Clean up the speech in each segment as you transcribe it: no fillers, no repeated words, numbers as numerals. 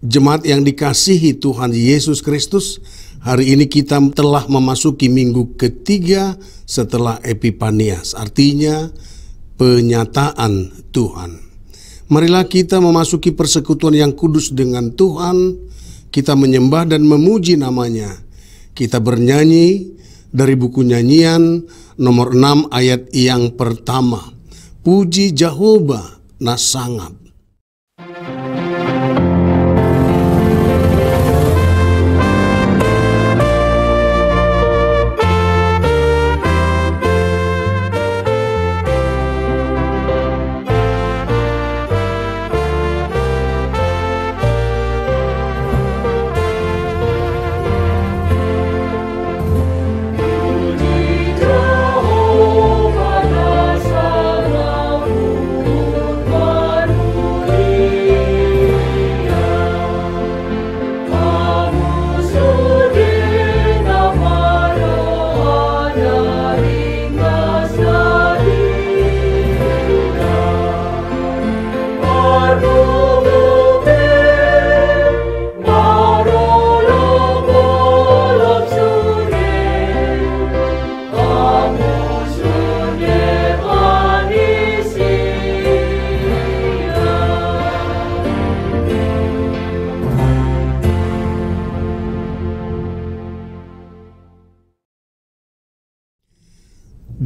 Jemaat yang dikasihi Tuhan Yesus Kristus, hari ini kita telah memasuki minggu ketiga setelah Epifanias, artinya penyataan Tuhan. Marilah kita memasuki persekutuan yang kudus dengan Tuhan, kita menyembah dan memuji namanya. Kita bernyanyi dari buku nyanyian nomor 6 ayat yang pertama. Puji Jehovah Nasangap.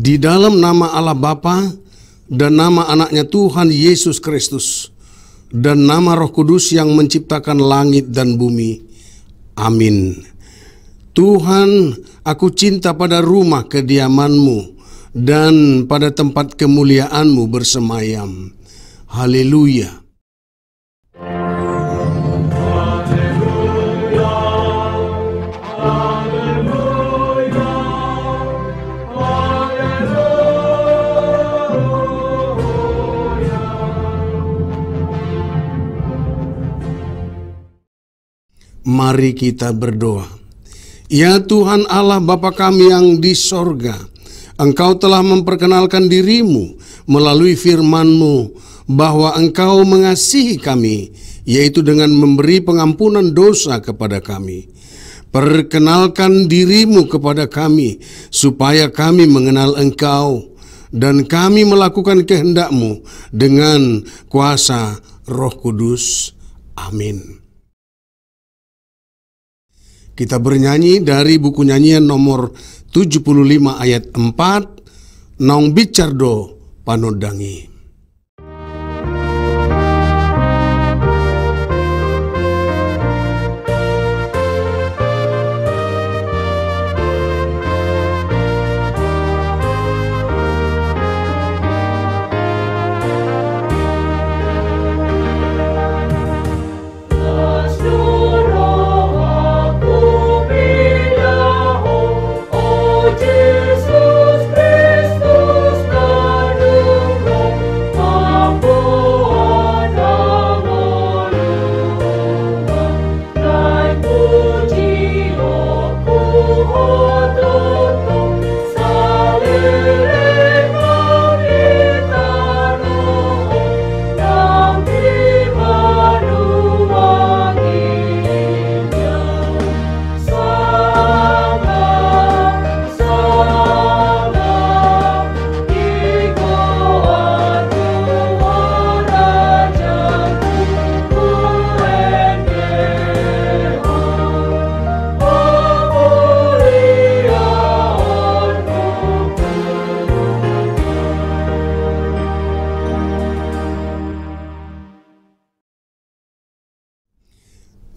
Di dalam nama Allah Bapa dan nama anaknya Tuhan Yesus Kristus dan nama Roh Kudus yang menciptakan langit dan bumi. Amin. Tuhan, aku cinta pada rumah kediaman-Mu dan pada tempat kemuliaan-Mu bersemayam. Haleluya. Mari kita berdoa. Ya Tuhan Allah Bapa kami yang di sorga, Engkau telah memperkenalkan diri-Mu melalui firman-Mu bahwa Engkau mengasihi kami, yaitu dengan memberi pengampunan dosa kepada kami. Perkenalkan diri-Mu kepada kami, supaya kami mengenal Engkau, dan kami melakukan kehendak-Mu dengan kuasa Roh Kudus. Amin. Kita bernyanyi dari buku nyanyian nomor 75 ayat 4, Naung Bicardo Panodangi.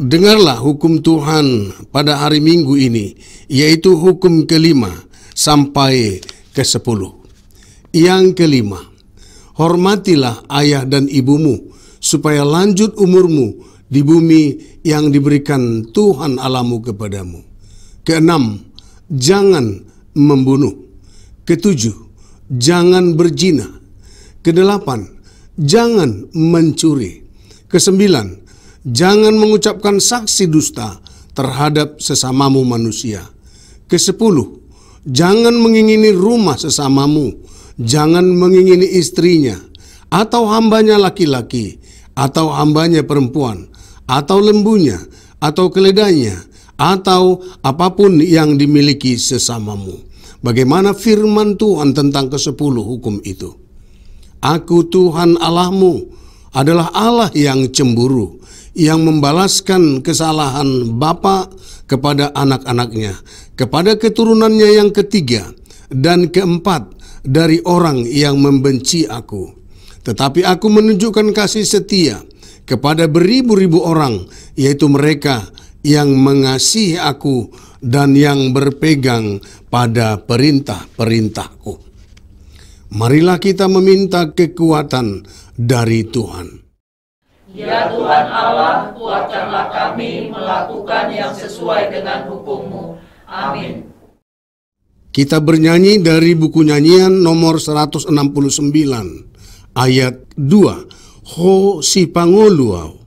Dengarlah hukum Tuhan pada hari Minggu ini, yaitu hukum kelima sampai ke-10. Yang kelima, hormatilah ayah dan ibumu, supaya lanjut umurmu di bumi yang diberikan Tuhan Allahmu kepadamu. Keenam, jangan membunuh. Ketujuh, jangan berzina. Kedelapan, jangan mencuri. Kesembilan, jangan mengucapkan saksi dusta terhadap sesamamu manusia. Kesepuluh, jangan mengingini rumah sesamamu, jangan mengingini istrinya, atau hambanya laki-laki, atau hambanya perempuan, atau lembunya, atau keledainya, atau apapun yang dimiliki sesamamu. Bagaimana firman Tuhan tentang ke-10 hukum itu? Aku Tuhan Allahmu adalah Allah yang cemburu, yang membalaskan kesalahan bapa kepada anak-anaknya, kepada keturunannya yang ketiga dan keempat dari orang yang membenci aku. Tetapi aku menunjukkan kasih setia kepada beribu-ribu orang, yaitu mereka yang mengasihi aku dan yang berpegang pada perintah-perintahku. Marilah kita meminta kekuatan dari Tuhan. Ya Tuhan Allah, kuatkanlah kami melakukan yang sesuai dengan hukum-Mu. Amin. Kita bernyanyi dari buku nyanyian nomor 169, ayat 2. Ho si pangoluau.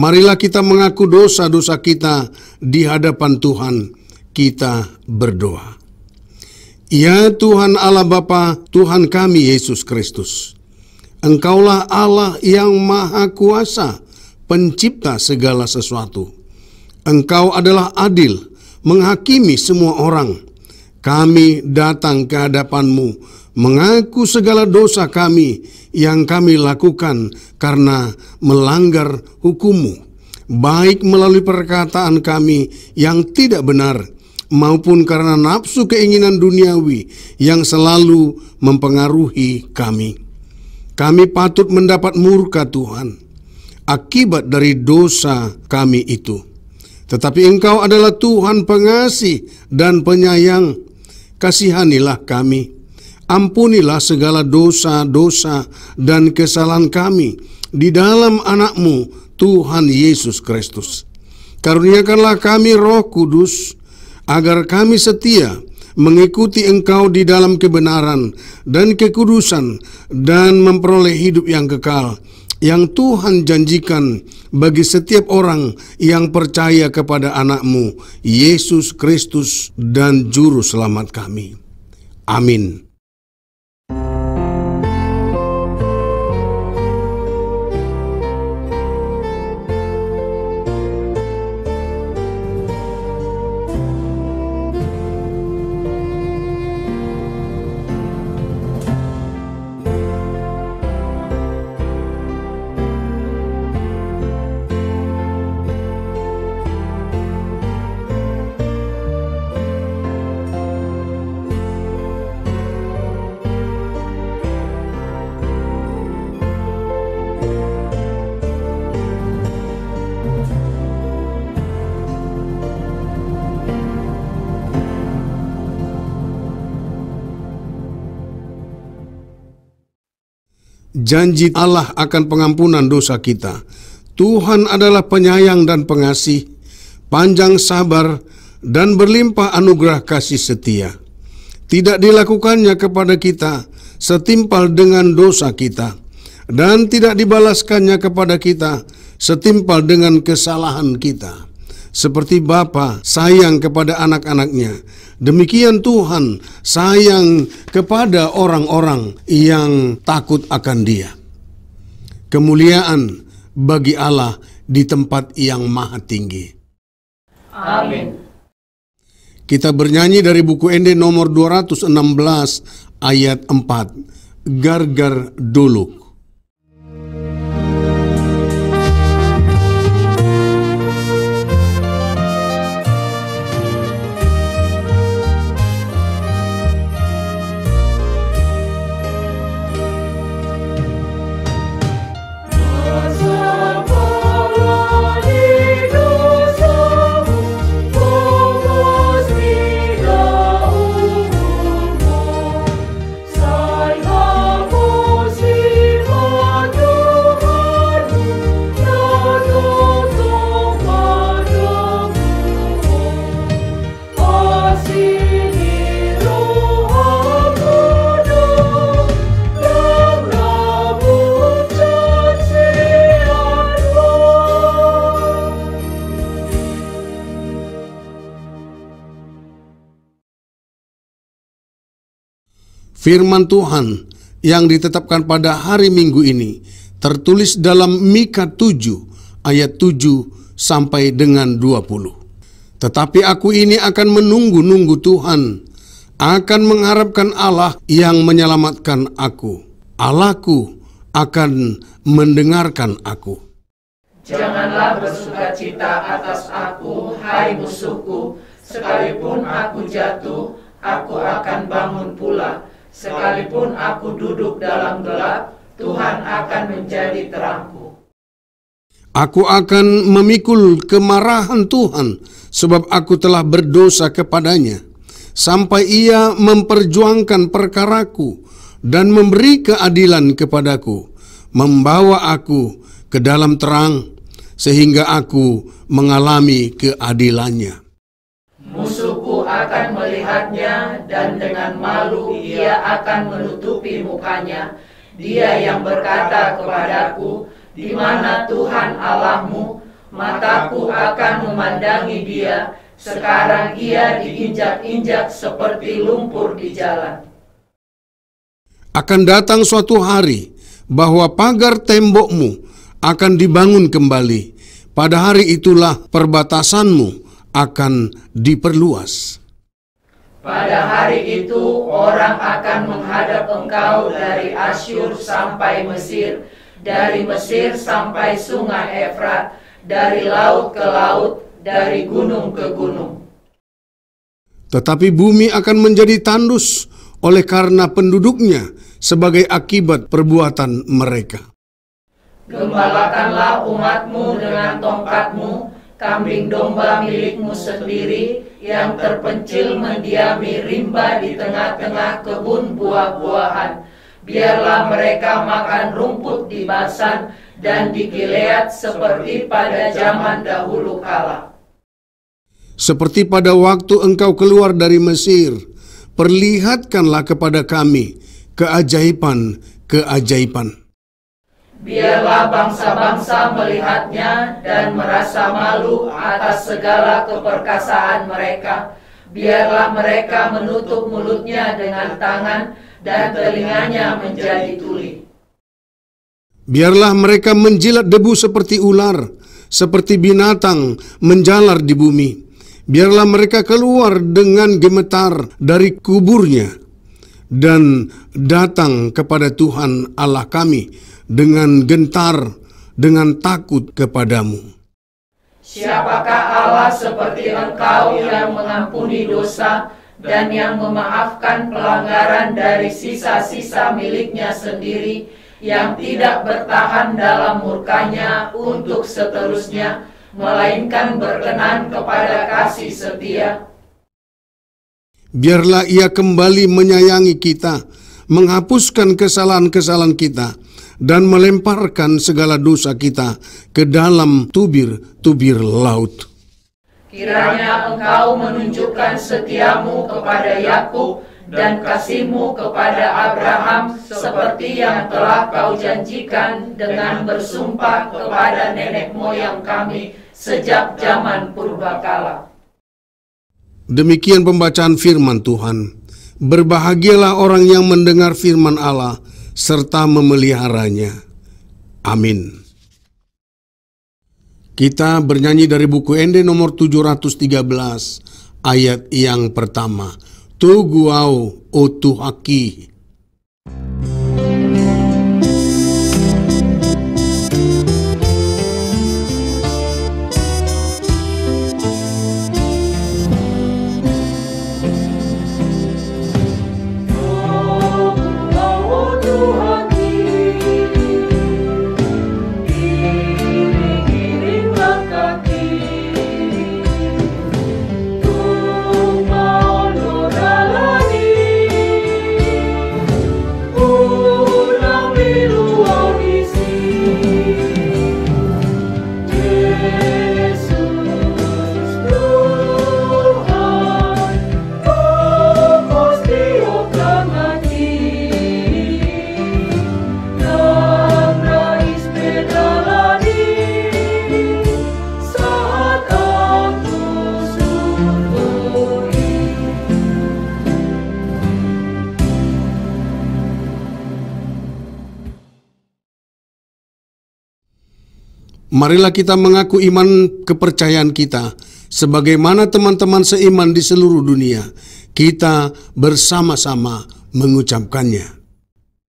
Marilah kita mengaku dosa-dosa kita di hadapan Tuhan. Kita berdoa. Ya Tuhan Allah Bapa, Tuhan kami Yesus Kristus. Engkaulah Allah yang Maha Kuasa, pencipta segala sesuatu. Engkau adalah adil, menghakimi semua orang. Kami datang ke hadapan-Mu, mengaku segala dosa kami yang kami lakukan karena melanggar hukum-Mu, baik melalui perkataan kami yang tidak benar, maupun karena nafsu keinginan duniawi yang selalu mempengaruhi kami. Kami patut mendapat murka Tuhan akibat dari dosa kami itu. Tetapi Engkau adalah Tuhan pengasih dan penyayang. Kasihanilah kami, ampunilah segala dosa-dosa dan kesalahan kami di dalam Anak-Mu, Tuhan Yesus Kristus. Karuniakanlah kami Roh Kudus, agar kami setia mengikuti Engkau di dalam kebenaran dan kekudusan dan memperoleh hidup yang kekal, yang Tuhan janjikan bagi setiap orang yang percaya kepada Anak-Mu, Yesus Kristus dan Juru Selamat kami. Amin. Janji Allah akan pengampunan dosa kita. Tuhan adalah penyayang dan pengasih, panjang sabar, dan berlimpah anugerah kasih setia. Tidak dilakukannya kepada kita setimpal dengan dosa kita, dan tidak dibalaskannya kepada kita setimpal dengan kesalahan kita. seperti Bapa sayang kepada anak-anaknya, demikian Tuhan sayang kepada orang-orang yang takut akan Dia. Kemuliaan bagi Allah di tempat yang maha tinggi. Amin. Kita bernyanyi dari buku Ende nomor 216 ayat 4, Gargar Doluk. Firman Tuhan yang ditetapkan pada hari Minggu ini tertulis dalam Mika 7 ayat 7 sampai dengan 20. Tetapi aku ini akan menunggu-nunggu Tuhan, akan mengharapkan Allah yang menyelamatkan aku. Allahku akan mendengarkan aku. Janganlah bersukacita atas aku, hai musuhku. Sekalipun aku jatuh, aku akan bangun pula. Sekalipun aku duduk dalam gelap, Tuhan akan menjadi terangku. Aku akan memikul kemarahan Tuhan, sebab aku telah berdosa kepadanya, sampai Ia memperjuangkan perkaraku dan memberi keadilan kepadaku, membawa aku ke dalam terang, sehingga aku mengalami keadilannya. Musuhku akan melihatnya, dan dengan malu ia akan menutupi mukanya. Dia yang berkata kepadaku, di mana Tuhan Allahmu? Mataku akan memandangi Dia. Sekarang ia diinjak-injak seperti lumpur di jalan. Akan datang suatu hari bahwa pagar tembokmu akan dibangun kembali. Pada hari itulah perbatasanmu akan diperluas. Pada hari itu orang akan menghadap engkau dari Asyur sampai Mesir, dari Mesir sampai sungai Efrat, dari laut ke laut, dari gunung ke gunung. Tetapi bumi akan menjadi tandus oleh karena penduduknya sebagai akibat perbuatan mereka. Gembalakanlah umatmu dengan tongkatmu, kambing domba milikmu sendiri yang terpencil mendiami rimba di tengah-tengah kebun buah-buahan. Biarlah mereka makan rumput di Basan dan di Gilead seperti pada zaman dahulu kala. Seperti pada waktu engkau keluar dari Mesir, perlihatkanlah kepada kami keajaiban-keajaiban. Biarlah bangsa-bangsa melihatnya dan merasa malu atas segala keperkasaan mereka. Biarlah mereka menutup mulutnya dengan tangan dan telinganya menjadi tuli. Biarlah mereka menjilat debu seperti ular, seperti binatang menjalar di bumi. Biarlah mereka keluar dengan gemetar dari kuburnya dan datang kepada Tuhan Allah kami dengan gentar, dengan takut kepadamu. Siapakah Allah seperti Engkau yang mengampuni dosa dan yang memaafkan pelanggaran dari sisa-sisa miliknya sendiri, yang tidak bertahan dalam murkanya untuk seterusnya, melainkan berkenan kepada kasih setia. Biarlah Ia kembali menyayangi kita, menghapuskan kesalahan-kesalahan kita, dan melemparkan segala dosa kita ke dalam tubir-tubir laut. Kiranya Engkau menunjukkan setiamu kepada Yakub dan kasih-Mu kepada Abraham, seperti yang telah Kau janjikan dengan bersumpah kepada nenek moyang kami, sejak zaman purbakala. Demikian pembacaan firman Tuhan. Berbahagialah orang yang mendengar firman Allah serta memeliharanya. Amin. Kita bernyanyi dari buku Ende nomor 713, ayat yang pertama. Tuguau o Tuhaki. Marilah kita mengaku iman kepercayaan kita, sebagaimana teman-teman seiman di seluruh dunia. Kita bersama-sama mengucapkannya.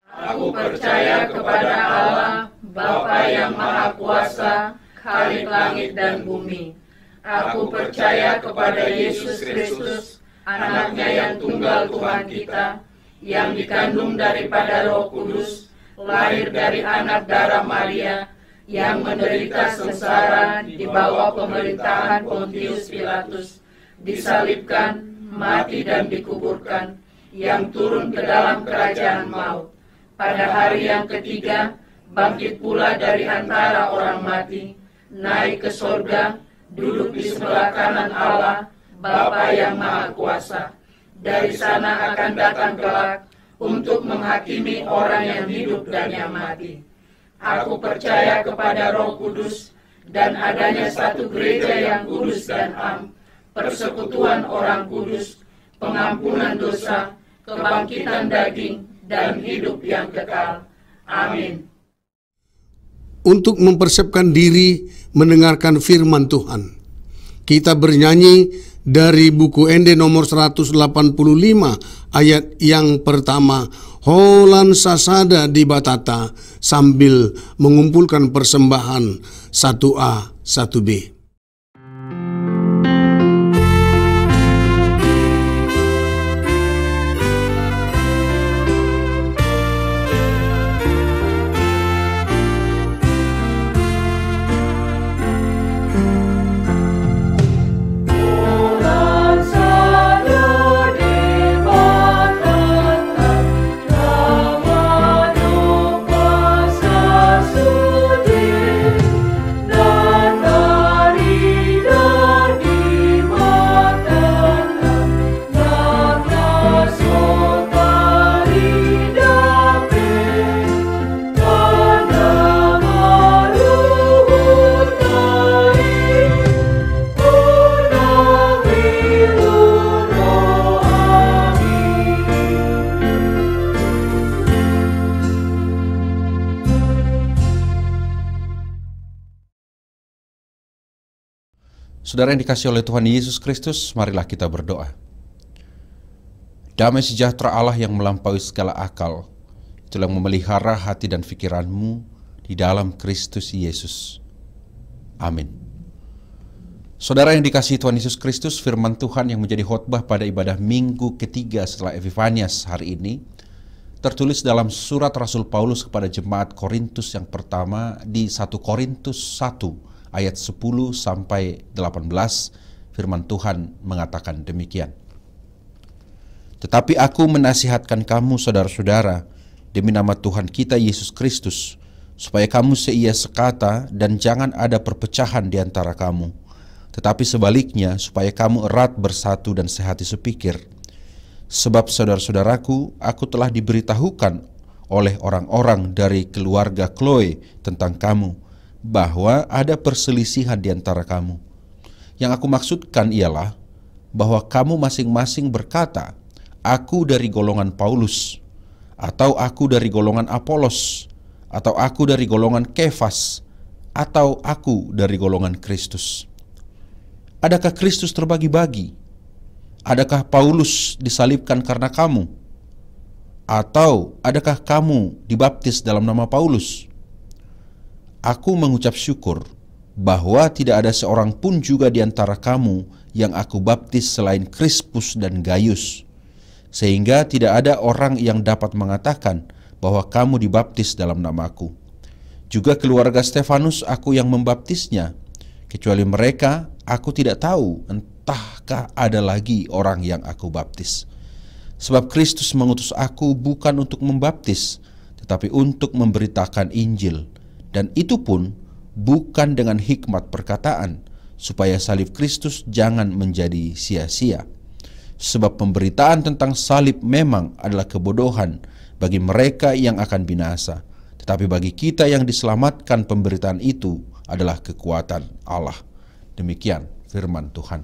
Aku percaya kepada Allah, Bapa yang Maha Kuasa, Khalik langit dan bumi. Aku percaya kepada Yesus Kristus, anaknya yang tunggal Tuhan kita, yang dikandung daripada Roh Kudus, lahir dari anak darah Maria, yang menderita sengsara di bawah pemerintahan Pontius Pilatus, disalibkan, mati dan dikuburkan, yang turun ke dalam kerajaan maut. Pada hari yang ketiga, bangkit pula dari antara orang mati, naik ke sorga, duduk di sebelah kanan Allah, Bapa yang Maha Kuasa. Dari sana akan datang kelak untuk menghakimi orang yang hidup dan yang mati. Aku percaya kepada Roh Kudus dan adanya satu gereja yang kudus dan am, persekutuan orang kudus, pengampunan dosa, kebangkitan daging, dan hidup yang kekal. Amin. Untuk mempersiapkan diri mendengarkan firman Tuhan, kita bernyanyi dari buku Ende nomor 185, ayat yang pertama. Holan sasada di batata, sambil mengumpulkan persembahan 1A, 1B. Saudara yang dikasihi oleh Tuhan Yesus Kristus, marilah kita berdoa. Damai sejahtera Allah yang melampaui segala akal, telah memelihara hati dan pikiranmu di dalam Kristus Yesus. Amin. Saudara yang dikasihi Tuhan Yesus Kristus, firman Tuhan yang menjadi khotbah pada ibadah minggu ketiga setelah Epifanias hari ini, tertulis dalam surat Rasul Paulus kepada jemaat Korintus yang pertama di 1 Korintus 1 ayat 10 sampai 18, firman Tuhan mengatakan demikian. Tetapi aku menasihatkan kamu saudara-saudara demi nama Tuhan kita Yesus Kristus, supaya kamu seia sekata dan jangan ada perpecahan di antara kamu, tetapi sebaliknya supaya kamu erat bersatu dan sehati sepikir. Sebab saudara-saudaraku, aku telah diberitahukan oleh orang-orang dari keluarga Chloe tentang kamu, bahwa ada perselisihan di antara kamu. Yang aku maksudkan ialah bahwa kamu masing-masing berkata, aku dari golongan Paulus, atau aku dari golongan Apolos, atau aku dari golongan Kefas, atau aku dari golongan Kristus. Adakah Kristus terbagi-bagi? Adakah Paulus disalibkan karena kamu? Atau adakah kamu dibaptis dalam nama Paulus? Aku mengucap syukur bahwa tidak ada seorang pun juga di antara kamu yang aku baptis selain Krispus dan Gaius, sehingga tidak ada orang yang dapat mengatakan bahwa kamu dibaptis dalam namaku. Juga keluarga Stefanus aku yang membaptisnya. Kecuali mereka, aku tidak tahu entahkah ada lagi orang yang aku baptis. Sebab Kristus mengutus aku bukan untuk membaptis, tetapi untuk memberitakan Injil. Dan itu pun bukan dengan hikmat perkataan, supaya salib Kristus jangan menjadi sia-sia. Sebab pemberitaan tentang salib memang adalah kebodohan bagi mereka yang akan binasa, tetapi bagi kita yang diselamatkan pemberitaan itu adalah kekuatan Allah. Demikian firman Tuhan.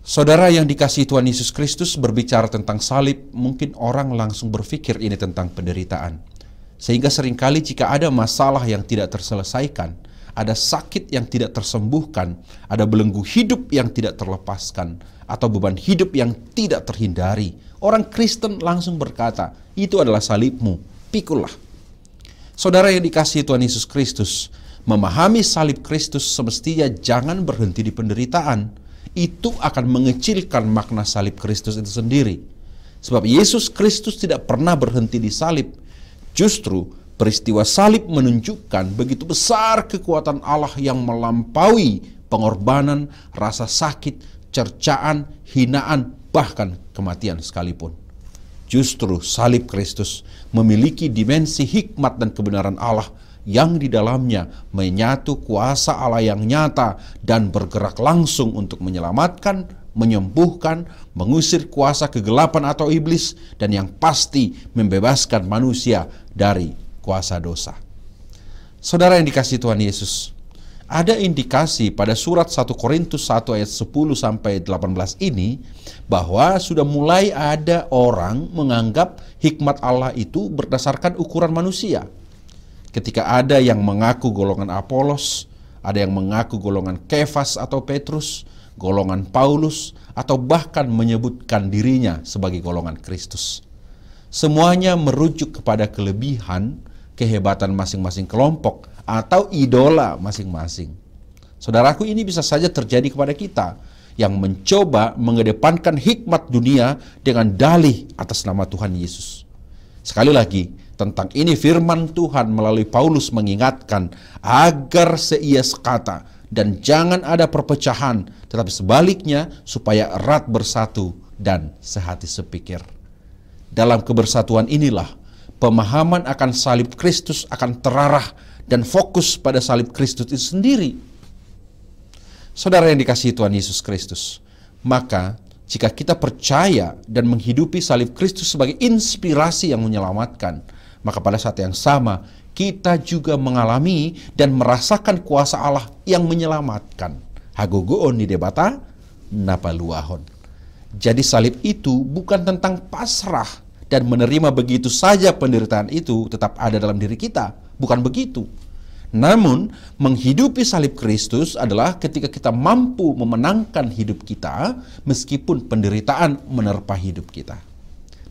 Saudara yang dikasihi Tuhan Yesus Kristus, berbicara tentang salib, mungkin orang langsung berpikir ini tentang penderitaan. Sehingga seringkali jika ada masalah yang tidak terselesaikan, ada sakit yang tidak tersembuhkan, ada belenggu hidup yang tidak terlepaskan, atau beban hidup yang tidak terhindari, orang Kristen langsung berkata, itu adalah salibmu, pikullah. Saudara yang dikasihi Tuhan Yesus Kristus, memahami salib Kristus semestinya jangan berhenti di penderitaan. Itu akan mengecilkan makna salib Kristus itu sendiri. Sebab Yesus Kristus tidak pernah berhenti di salib. Justru peristiwa salib menunjukkan begitu besar kekuatan Allah yang melampaui pengorbanan, rasa sakit, cercaan, hinaan, bahkan kematian sekalipun. Justru salib Kristus memiliki dimensi hikmat dan kebenaran Allah yang di dalamnya menyatu kuasa Allah yang nyata dan bergerak langsung untuk menyelamatkan, menyembuhkan, mengusir kuasa kegelapan atau iblis, dan yang pasti membebaskan manusia dari kuasa dosa. Saudara yang dikasihi Tuhan Yesus, ada indikasi pada surat 1 Korintus 1 ayat 10 sampai 18 ini bahwa sudah mulai ada orang menganggap hikmat Allah itu berdasarkan ukuran manusia. Ketika ada yang mengaku golongan Apolos, ada yang mengaku golongan Kefas atau Petrus, golongan Paulus, atau bahkan menyebutkan dirinya sebagai golongan Kristus. Semuanya merujuk kepada kelebihan, kehebatan masing-masing kelompok, atau idola masing-masing. Saudaraku, ini bisa saja terjadi kepada kita yang mencoba mengedepankan hikmat dunia dengan dalih atas nama Tuhan Yesus. Sekali lagi, tentang ini firman Tuhan melalui Paulus mengingatkan agar seia sekata dan jangan ada perpecahan, tetapi sebaliknya supaya erat bersatu dan sehati sepikir. Dalam kebersatuan inilah pemahaman akan salib Kristus akan terarah dan fokus pada salib Kristus itu sendiri. Saudara yang dikasihi Tuhan Yesus Kristus, maka jika kita percaya dan menghidupi salib Kristus sebagai inspirasi yang menyelamatkan, maka pada saat yang sama kita juga mengalami dan merasakan kuasa Allah yang menyelamatkan. Hagogoon ni debata napaluahon. Jadi salib itu bukan tentang pasrah dan menerima begitu saja penderitaan itu tetap ada dalam diri kita. Bukan begitu. Namun menghidupi salib Kristus adalah ketika kita mampu memenangkan hidup kita meskipun penderitaan menerpa hidup kita.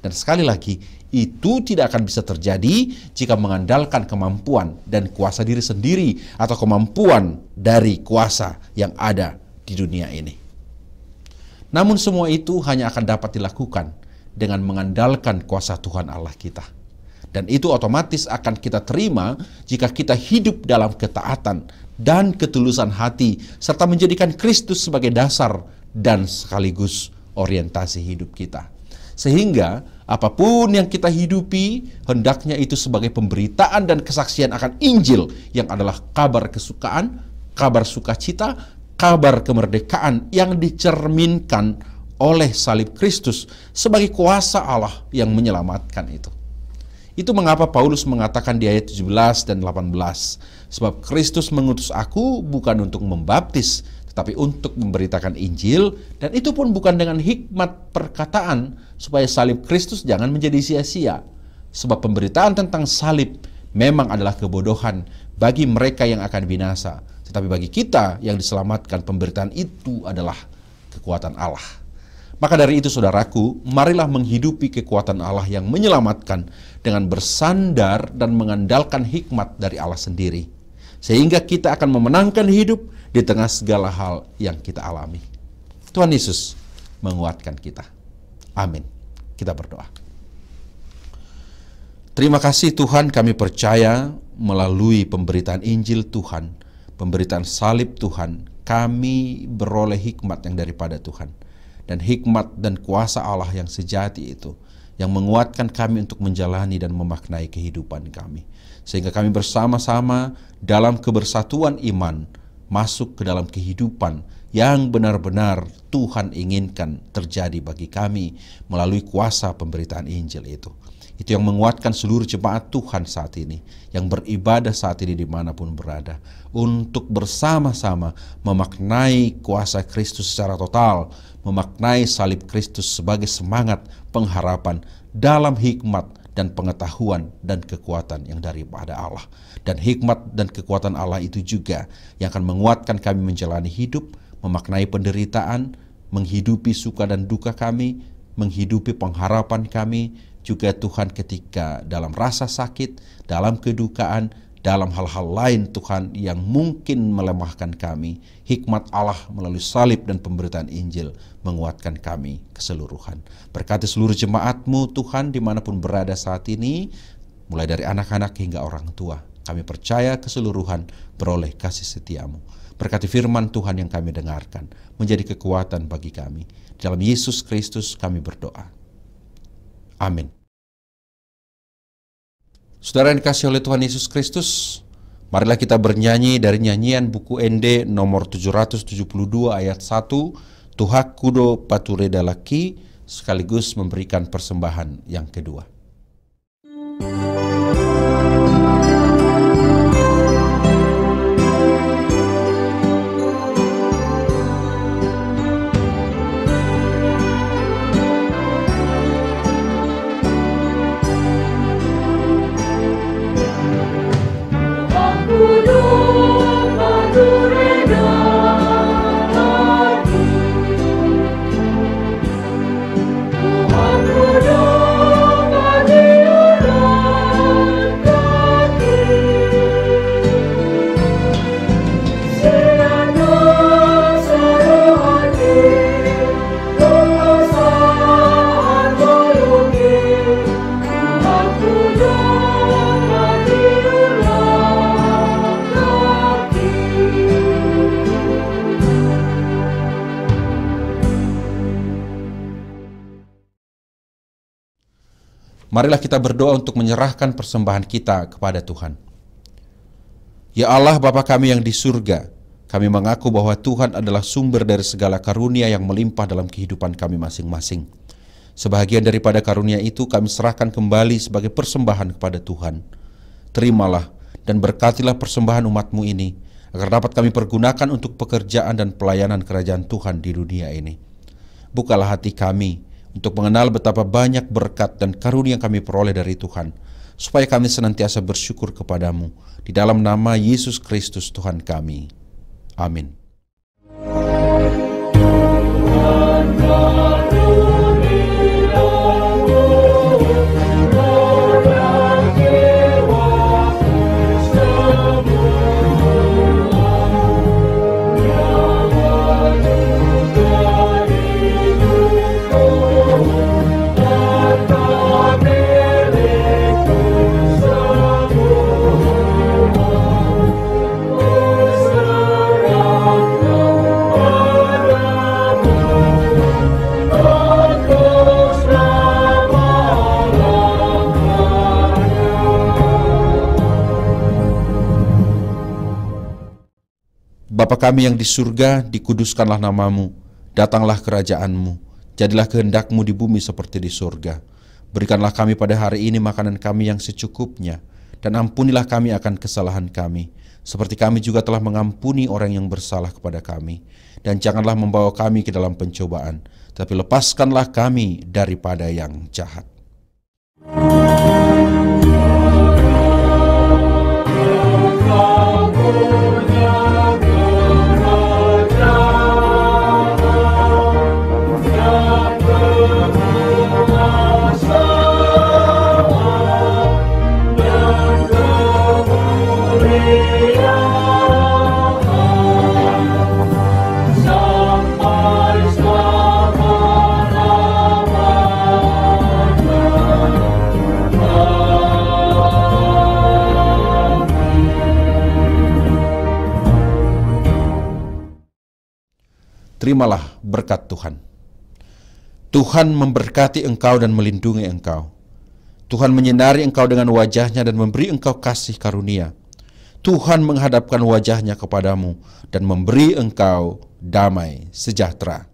Dan sekali lagi, itu tidak akan bisa terjadi jika mengandalkan kemampuan dan kuasa diri sendiri atau kemampuan dari kuasa yang ada di dunia ini. Namun semua itu hanya akan dapat dilakukan dengan mengandalkan kuasa Tuhan Allah kita. Dan itu otomatis akan kita terima jika kita hidup dalam ketaatan dan ketulusan hati serta menjadikan Kristus sebagai dasar dan sekaligus orientasi hidup kita. Sehingga apapun yang kita hidupi, hendaknya itu sebagai pemberitaan dan kesaksian akan Injil yang adalah kabar kesukaan, kabar sukacita, kabar kemerdekaan yang dicerminkan oleh salib Kristus sebagai kuasa Allah yang menyelamatkan itu. Itu mengapa Paulus mengatakan di ayat 17 dan 18, sebab Kristus mengutus aku bukan untuk membaptis, tetapi untuk memberitakan Injil, dan itu pun bukan dengan hikmat perkataan, supaya salib Kristus jangan menjadi sia-sia. Sebab pemberitaan tentang salib memang adalah kebodohan bagi mereka yang akan binasa, tetapi bagi kita yang diselamatkan, pemberitaan itu adalah kekuatan Allah. Maka dari itu saudaraku, marilah menghidupi kekuatan Allah yang menyelamatkan dengan bersandar dan mengandalkan hikmat dari Allah sendiri. Sehingga kita akan memenangkan hidup di tengah segala hal yang kita alami. Tuhan Yesus menguatkan kita. Amin. Kita berdoa. Terima kasih Tuhan, kami percaya melalui pemberitaan Injil Tuhan, pemberitaan salib Tuhan, kami beroleh hikmat yang daripada Tuhan. Dan hikmat dan kuasa Allah yang sejati itu yang menguatkan kami untuk menjalani dan memaknai kehidupan kami. Sehingga kami bersama-sama dalam kebersatuan iman masuk ke dalam kehidupan yang benar-benar Tuhan inginkan terjadi bagi kami melalui kuasa pemberitaan Injil itu. Itu yang menguatkan seluruh jemaat Tuhan saat ini, yang beribadah saat ini dimanapun berada, untuk bersama-sama memaknai kuasa Kristus secara total, memaknai salib Kristus sebagai semangat pengharapan dalam hikmat dan pengetahuan dan kekuatan yang daripada Allah. Dan hikmat dan kekuatan Allah itu juga yang akan menguatkan kami menjalani hidup, memaknai penderitaan, menghidupi suka dan duka kami, menghidupi pengharapan kami, juga Tuhan ketika dalam rasa sakit, dalam kedukaan, dalam hal-hal lain Tuhan yang mungkin melemahkan kami, hikmat Allah melalui salib dan pemberitaan Injil menguatkan kami keseluruhan. Berkati seluruh jemaat-Mu Tuhan dimanapun berada saat ini, mulai dari anak-anak hingga orang tua. Kami percaya keseluruhan beroleh kasih setia-Mu. Berkati firman Tuhan yang kami dengarkan, menjadi kekuatan bagi kami. Dalam Yesus Kristus kami berdoa. Amin. Saudara yang dikasihi oleh Tuhan Yesus Kristus, marilah kita bernyanyi dari nyanyian buku ND nomor 772 ayat 1, Tuha Kudo Patureda Laki, sekaligus memberikan persembahan yang kedua. Marilah kita berdoa untuk menyerahkan persembahan kita kepada Tuhan. Ya Allah Bapa kami yang di surga, kami mengaku bahwa Tuhan adalah sumber dari segala karunia yang melimpah dalam kehidupan kami masing-masing. Sebahagian daripada karunia itu kami serahkan kembali sebagai persembahan kepada Tuhan. Terimalah dan berkatilah persembahan umat-Mu ini, agar dapat kami pergunakan untuk pekerjaan dan pelayanan kerajaan Tuhan di dunia ini. Bukalah hati kami untuk mengenal betapa banyak berkat dan karunia yang kami peroleh dari Tuhan, supaya kami senantiasa bersyukur kepadamu, di dalam nama Yesus Kristus Tuhan kami. Amin. Bapa kami yang di surga, dikuduskanlah namamu, datanglah kerajaan-Mu, jadilah kehendak-Mu di bumi seperti di surga. Berikanlah kami pada hari ini makanan kami yang secukupnya, dan ampunilah kami akan kesalahan kami, seperti kami juga telah mengampuni orang yang bersalah kepada kami. Dan janganlah membawa kami ke dalam pencobaan, tapi lepaskanlah kami daripada yang jahat. Terimalah berkat Tuhan. Tuhan memberkati engkau dan melindungi engkau. Tuhan menyinari engkau dengan wajah-Nya dan memberi engkau kasih karunia. Tuhan menghadapkan wajah-Nya kepadamu dan memberi engkau damai sejahtera.